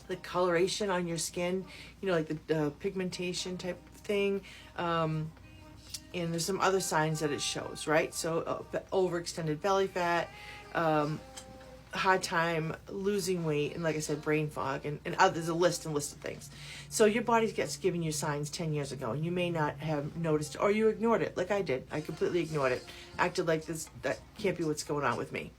the coloration on your skin, you know, like the pigmentation type thing. And there's some other signs that it shows, right? So overextended belly fat, hard time losing weight, and like I said, brain fog, and there's a list of things. So your body gets giving you signs 10 years ago, and you may not have noticed, or you ignored it, like I did. I completely ignored it, acted like that can't be what's going on with me.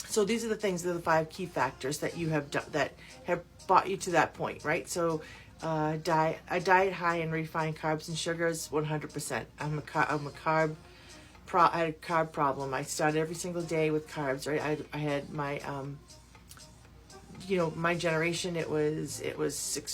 So these are the things, they're the 5 key factors that you have done, that have brought you to that point, right? So a diet high in refined carbs and sugars, 100%. I had a carb problem. I started every single day with carbs, right? I had my, you know, my generation, it was 6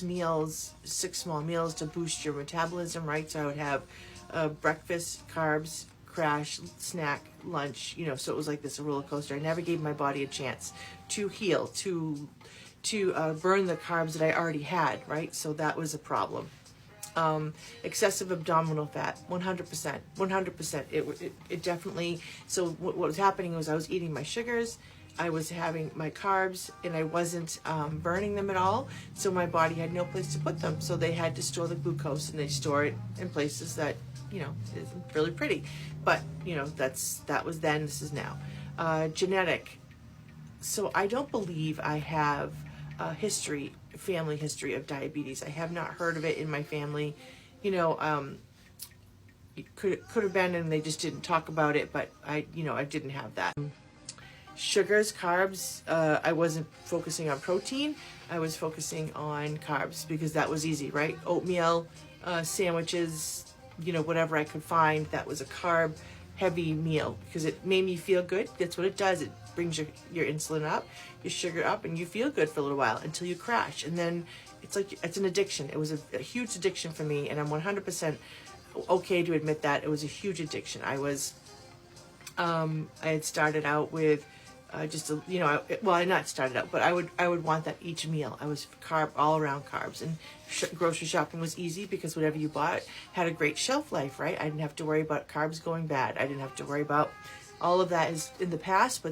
small meals to boost your metabolism, right? So I would have breakfast, carbs, crash, snack, lunch, you know, so it was like this, a roller coaster. I never gave my body a chance to heal, to burn the carbs that I already had, right? So that was a problem. Excessive abdominal fat, 100%. It definitely, so what was happening was I was eating my sugars, I was having my carbs, and I wasn't burning them at all. So my body had no place to put them. So they had to store the glucose, and they store it in places that, you know, isn't really pretty. But, you know, that was then, this is now. Genetic. So I don't believe I have a family history of diabetes. I have not heard of it in my family. You know, it could have been, and they just didn't talk about it, but I didn't have that. Sugars, carbs, I wasn't focusing on protein. I was focusing on carbs because that was easy, right? Oatmeal, sandwiches, you know, whatever I could find that was a carb heavy meal, because it made me feel good. That's what it does. It brings your insulin up, your sugar up, and you feel good for a little while until you crash. And then it's like, it's an addiction. It was a huge addiction for me, and I'm 100% okay to admit that. It was a huge addiction. I had started out with just a, you know, well, I not started out, but I would want that each meal. I was all around carbs, and grocery shopping was easy because whatever you bought had a great shelf life, right? I didn't have to worry about carbs going bad. I didn't have to worry about all of that is in the past, but